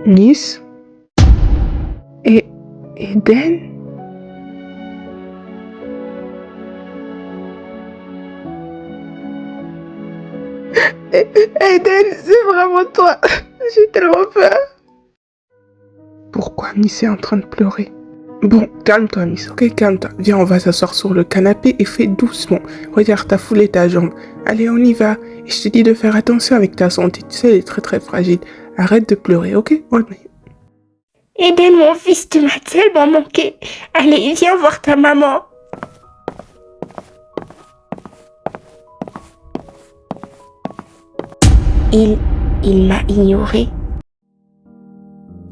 Nice? Et Eden? Eden, c'est vraiment toi. J'ai tellement peur. Pourquoi Miss est en train de pleurer? Bon, calme-toi Miss, ok, calme-toi. Viens, on va s'asseoir sur le canapé et fais doucement. Regarde, t'as foulé ta jambe. Allez, on y va. Et je te dis de faire attention avec ta santé. Tu sais, elle est très très fragile. Arrête de pleurer, ok? Eden, mon fils, tu m'as tellement manqué. Allez, viens voir ta maman. Il m'a ignoré.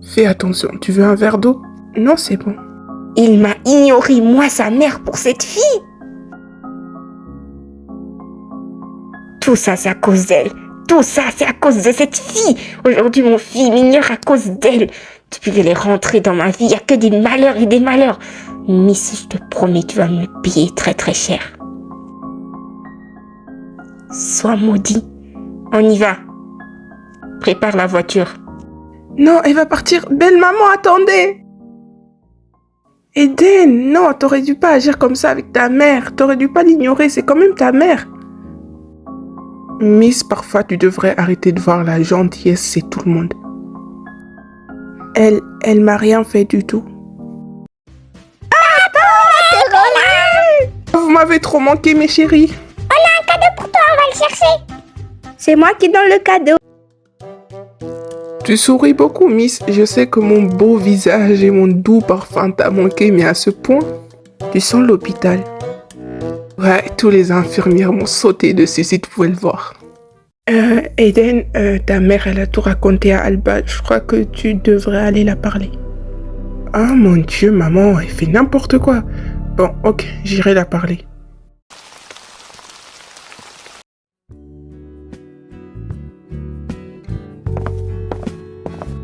Fais attention, tu veux un verre d'eau? Non, c'est bon. Il m'a ignoré, moi, sa mère, pour cette fille. Tout ça, c'est à cause d'elle. Tout ça, c'est à cause de cette fille. Aujourd'hui, mon fils m'ignore à cause d'elle. Depuis qu'elle est rentrée dans ma vie, il n'y a que des malheurs et des malheurs. Miss, je te promets, tu vas me le payer très très cher. Sois maudit. On y va. Prépare la voiture. Non, elle va partir. Belle maman, attendez. Eden, non, t'aurais dû pas agir comme ça avec ta mère. T'aurais dû pas l'ignorer, c'est quand même ta mère. Miss, parfois tu devrais arrêter de voir la gentillesse, c'est tout le monde. Elle m'a rien fait du tout. Vous m'avez trop manqué, mes chéris. On a un cadeau pour toi, on va le chercher. C'est moi qui donne le cadeau. Tu souris beaucoup, Miss. Je sais que mon beau visage et mon doux parfum t'a manqué, mais à ce point, tu sens l'hôpital. Ouais, tous les infirmières m'ont sauté dessus si tu pouvais le voir. Eden, ta mère, elle a tout raconté à Alba. Je crois que tu devrais aller la parler. Ah mon Dieu, maman, elle fait n'importe quoi. Bon, ok, j'irai la parler.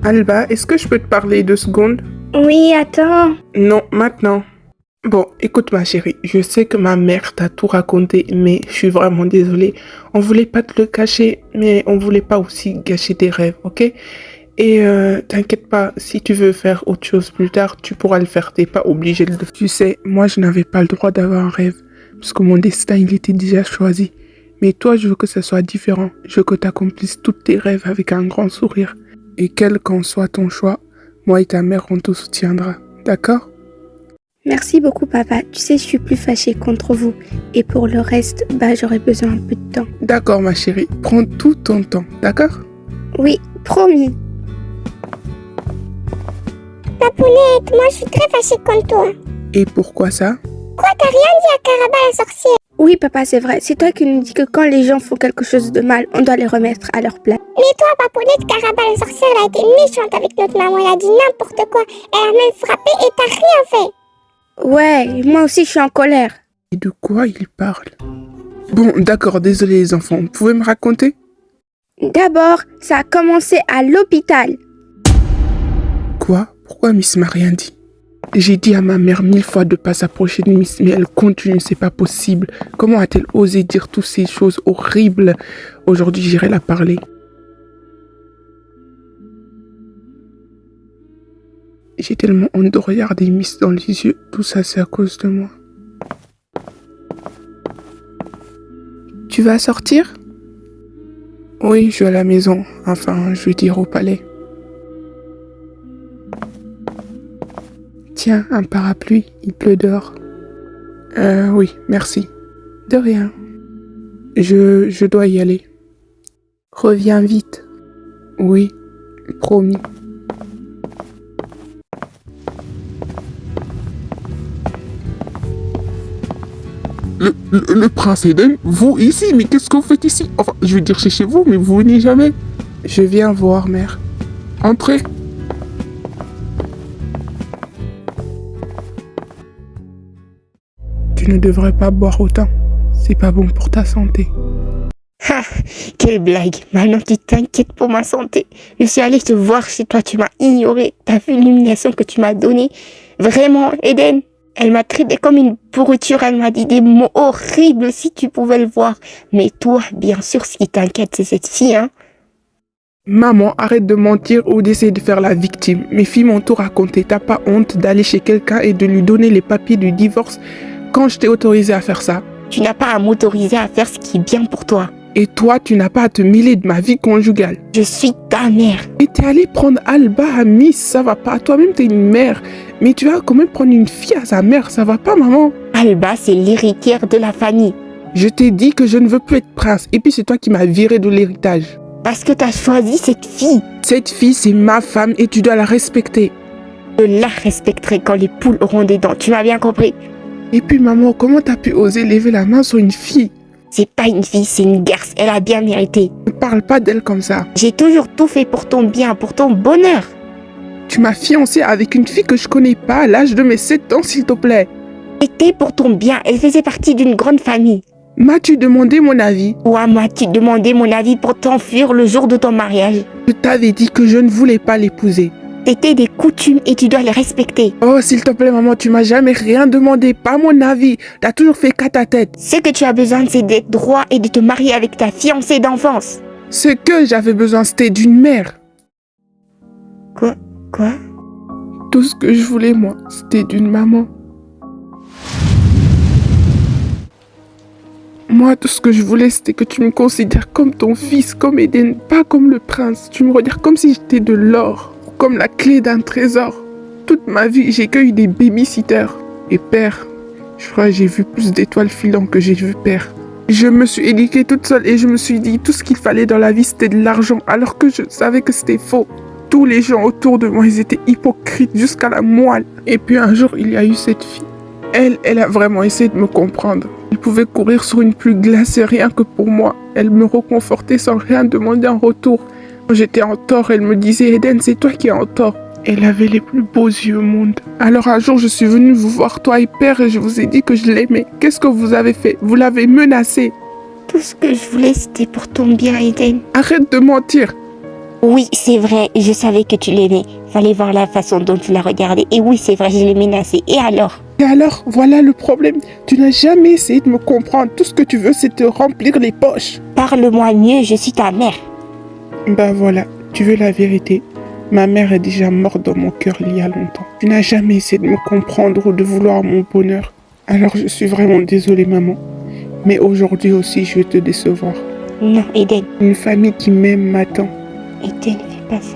Alba, est-ce que je peux te parler 2 secondes? Oui, attends. Non, maintenant. Bon, écoute ma chérie, je sais que ma mère t'a tout raconté, mais je suis vraiment désolée. On voulait pas te le cacher, mais on voulait pas aussi gâcher tes rêves, ok? Et t'inquiète pas, si tu veux faire autre chose plus tard, tu pourras le faire, t'es pas obligé de le faire. Tu sais, moi je n'avais pas le droit d'avoir un rêve, parce que mon destin il était déjà choisi. Mais toi, je veux que ça soit différent. Je veux que tu accomplisses tous tes rêves avec un grand sourire. Et quel qu'en soit ton choix, moi et ta mère, on te soutiendra. D'accord? Merci beaucoup, papa. Tu sais, je suis plus fâchée contre vous. Et pour le reste, j'aurais besoin un peu de temps. D'accord, ma chérie. Prends tout ton temps, d'accord? Oui, promis. Papounette, moi je suis très fâchée contre toi. Et pourquoi ça? Quoi, t'as rien dit à Caraba la sorcière? Oui, papa, c'est vrai. C'est toi qui nous dis que quand les gens font quelque chose de mal, on doit les remettre à leur place. Mais toi, Papounette, Caraba la sorcière, elle a été méchante avec notre maman. Elle a dit n'importe quoi. Elle a même frappé et t'as rien fait. Ouais, moi aussi, je suis en colère. Et de quoi il parle? Bon, d'accord, désolé les enfants. Vous pouvez me raconter? D'abord, ça a commencé à l'hôpital. Quoi? Pourquoi Miss m'a rien dit? J'ai dit à ma mère 1000 fois de pas s'approcher de Miss, mais elle continue, c'est pas possible. Comment a-t-elle osé dire toutes ces choses horribles? Aujourd'hui, j'irai la parler. J'ai tellement honte de regarder Miss dans les yeux. Tout ça, c'est à cause de moi. Tu vas sortir? Oui, je vais à la maison. Enfin, je veux dire au palais. Tiens, un parapluie, il pleut dehors. Oui, merci. De rien. Je dois y aller. Reviens vite. Oui, promis. Le prince Eden, vous ici, mais qu'est-ce que vous faites ici? Enfin, je veux dire chez vous, mais vous venez jamais. Je viens voir, mère. Entrez. Tu ne devrais pas boire autant. C'est pas bon pour ta santé. Ah, quelle blague. Maintenant, tu t'inquiètes pour ma santé. Je suis allée te voir chez toi, tu m'as ignoré. T'as vu l'illumination que tu m'as donnée? Vraiment, Eden, elle m'a traité comme une pourriture. Elle m'a dit des mots horribles si tu pouvais le voir. Mais toi, bien sûr, ce qui t'inquiète, c'est cette fille, hein. Maman, arrête de mentir ou d'essayer de faire la victime. Mes filles m'ont tout raconté. T'as pas honte d'aller chez quelqu'un et de lui donner les papiers du divorce quand je t'ai autorisé à faire ça? Tu n'as pas à m'autoriser à faire ce qui est bien pour toi. Et toi, tu n'as pas à te mêler de ma vie conjugale. Je suis ta mère. Et t'es allé prendre Alba à Miss, ça va pas. Toi-même, t'es une mère. Mais tu vas quand même prendre une fille à sa mère, ça va pas, maman? Alba, c'est l'héritière de la famille. Je t'ai dit que je ne veux plus être prince. Et puis c'est toi qui m'as viré de l'héritage. Parce que tu as choisi cette fille. Cette fille, c'est ma femme et tu dois la respecter. Je la respecterai quand les poules auront des dents. Tu m'as bien compris? Et puis maman, comment t'as pu oser lever la main sur une fille? C'est pas une fille, c'est une garce. Elle a bien mérité. Ne parle pas d'elle comme ça. J'ai toujours tout fait pour ton bien, pour ton bonheur. Tu m'as fiancée avec une fille que je connais pas à l'âge de mes 7 ans, s'il te plaît. C'était pour ton bien. Elle faisait partie d'une grande famille. M'as-tu demandé mon avis? Toi, m'as-tu demandé mon avis pour t'enfuir le jour de ton mariage? Je t'avais dit que je ne voulais pas l'épouser. C'était des coutumes et tu dois les respecter. Oh, s'il te plaît, maman, tu m'as jamais rien demandé, pas mon avis. T'as toujours fait qu'à ta tête. Ce que tu as besoin, c'est d'être droit et de te marier avec ta fiancée d'enfance. Ce que j'avais besoin, c'était d'une mère. Quoi? Tout ce que je voulais, moi, c'était d'une maman. Moi, tout ce que je voulais, c'était que tu me considères comme ton fils, comme Eden, pas comme le prince. Tu me regardes comme si j'étais de l'or, comme la clé d'un trésor. Toute ma vie, j'ai cueilli des babysitters. Et père, je crois que j'ai vu plus d'étoiles filantes que j'ai vu père. Je me suis éduquée toute seule et je me suis dit tout ce qu'il fallait dans la vie, c'était de l'argent, alors que je savais que c'était faux. Tous les gens autour de moi, ils étaient hypocrites jusqu'à la moelle. Et puis un jour, il y a eu cette fille. Elle a vraiment essayé de me comprendre. Elle pouvait courir sur une pluie glacée rien que pour moi. Elle me reconfortait sans rien demander en retour. Quand j'étais en tort, elle me disait « Eden, c'est toi qui es en tort ». Elle avait les plus beaux yeux au monde. Alors un jour, je suis venue vous voir, toi et père, et je vous ai dit que je l'aimais. Qu'est-ce que vous avez fait? Vous l'avez menacé. Tout ce que je voulais, c'était pour ton bien, Eden. Arrête de mentir. Oui, c'est vrai, je savais que tu l'aimais. Fallait voir la façon dont tu l'as regardé. Et oui, c'est vrai, je l'ai menacé. Et alors? Et alors, voilà le problème. Tu n'as jamais essayé de me comprendre. Tout ce que tu veux, c'est te remplir les poches. Parle-moi mieux, je suis ta mère. Ben voilà, tu veux la vérité. Ma mère est déjà morte dans mon cœur il y a longtemps. Tu n'as jamais essayé de me comprendre ou de vouloir mon bonheur. Alors je suis vraiment désolée, maman. Mais aujourd'hui aussi, je vais te décevoir. Non, Eden. Une famille qui m'aime m'attend. Eden, ne fais pas ça.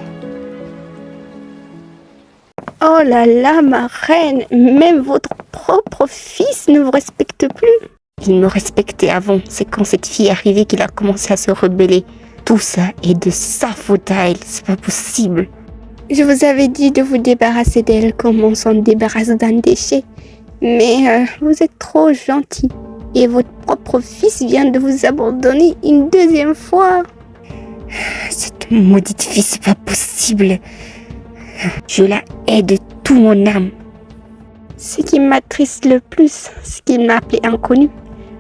Oh là là, ma reine, même votre propre fils ne vous respecte plus. Il me respectait avant. C'est quand cette fille est arrivée qu'il a commencé à se rebeller. Tout ça est de sa faute à elle. C'est pas possible. Je vous avais dit de vous débarrasser d'elle comme on s'en débarrasse d'un déchet. Mais vous êtes trop gentil. Et votre propre fils vient de vous abandonner une deuxième fois. Cette maudite fille, c'est pas possible. Je la hais de tout mon âme. Ce qui m'attriste le plus, c'est qu'il m'a appelé inconnu.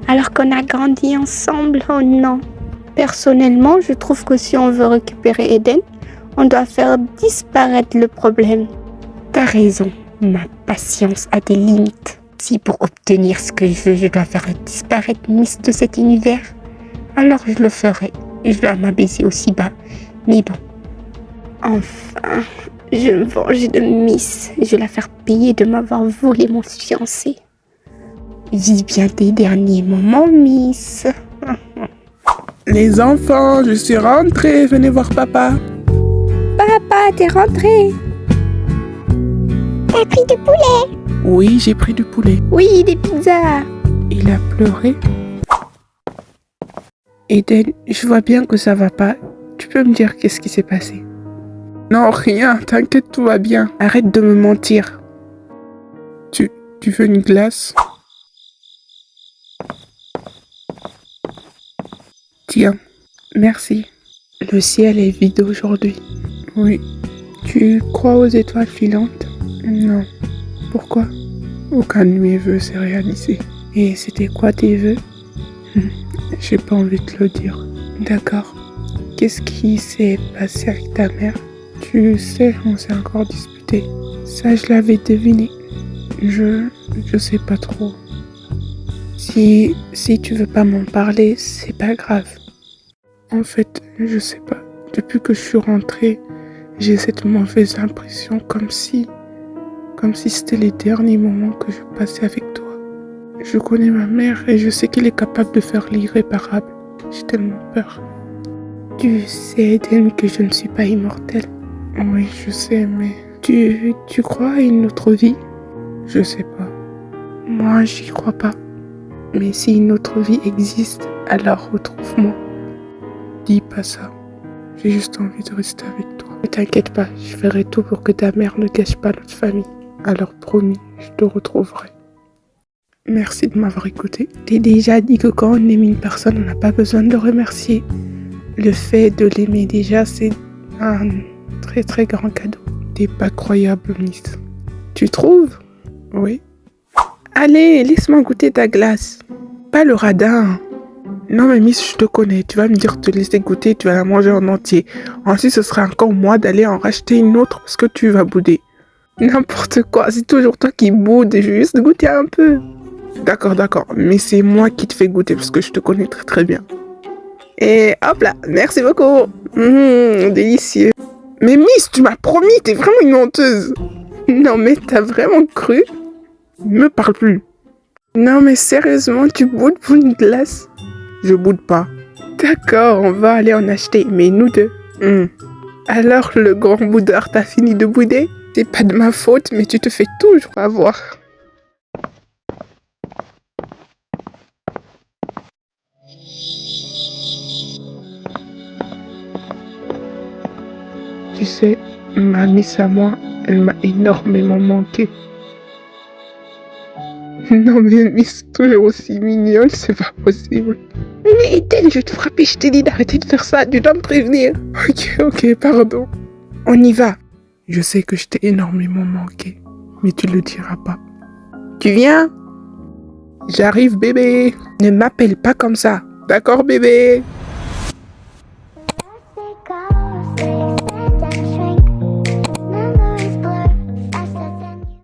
Alors qu'on a grandi ensemble, oh non. Personnellement, je trouve que si on veut récupérer Eden, on doit faire disparaître le problème. T'as raison, ma patience a des limites. Si pour obtenir ce que je veux, je dois faire disparaître Miss de cet univers, alors je le ferai. Je dois m'abaisser aussi bas. Mais bon. Enfin, je vais me venger de Miss. Je vais la faire payer de m'avoir volé mon fiancé. Vis bien tes derniers moments, Miss. Les enfants, je suis rentrée. Venez voir papa. Papa, t'es rentré? T'as pris du poulet? Oui, j'ai pris du poulet. Oui, des pizzas. Il a pleuré. Eden, je vois bien que ça va pas. Tu peux me dire qu'est-ce qui s'est passé? Non, rien. T'inquiète, tout va bien. Arrête de me mentir. Tu veux une glace? Tiens, merci. Le ciel est vide aujourd'hui. Oui. Tu crois aux étoiles filantes? Non. Pourquoi? Aucun de mes vœux s'est réalisé. Et c'était quoi tes vœux? J'ai pas envie de te le dire. D'accord. Qu'est-ce qui s'est passé avec ta mère? Tu sais, on s'est encore disputé. Ça, je l'avais deviné. Je sais pas trop. Si tu veux pas m'en parler, c'est pas grave. En fait, je sais pas. Depuis que je suis rentrée, j'ai cette mauvaise impression comme si c'était les derniers moments que je passais avec toi. Je connais ma mère et je sais qu'elle est capable de faire l'irréparable. J'ai tellement peur. Tu sais, Eden, que je ne suis pas immortelle. Oui, je sais, mais tu crois à une autre vie? Je sais pas. Moi, j'y crois pas. Mais si une autre vie existe, alors retrouve-moi. Dis pas ça. J'ai juste envie de rester avec toi. Ne t'inquiète pas, je ferai tout pour que ta mère ne gâche pas notre famille. Alors promis, je te retrouverai. Merci de m'avoir écouté. T'ai déjà dit que quand on aime une personne, on n'a pas besoin de le remercier. Le fait de l'aimer déjà, c'est un très très grand cadeau. T'es pas croyable, Miss. Tu trouves? Oui. Allez, laisse-moi goûter ta glace. Pas le radin. Non mais Miss, je te connais. Tu vas me dire de te laisser goûter, tu vas la manger en entier. Ensuite, ce sera encore moi d'aller en racheter une autre parce que tu vas bouder. N'importe quoi, c'est toujours toi qui boudes. Je vais juste goûter un peu. D'accord. Mais c'est moi qui te fais goûter parce que je te connais très très bien. Et hop là, merci beaucoup. Délicieux. Mais Miss, tu m'as promis, t'es vraiment une menteuse. Non mais t'as vraiment cru? Me parle plus. Non mais sérieusement, tu boudes pour une glace? Je boude pas. D'accord, on va aller en acheter, mais nous deux. Alors le grand boudeur t'a fini de bouder? C'est pas de ma faute, mais tu te fais toujours avoir. Tu sais, ma Miss à moi, elle m'a énormément manqué. Non mais Miss, toujours aussi mignonne, c'est pas possible. Mais Eden, je vais te frapper, je t'ai dit d'arrêter de faire ça, tu dois me prévenir. Ok, pardon. On y va. Je sais que je t'ai énormément manqué, mais tu le diras pas. Tu viens? J'arrive bébé. Ne m'appelle pas comme ça. D'accord bébé?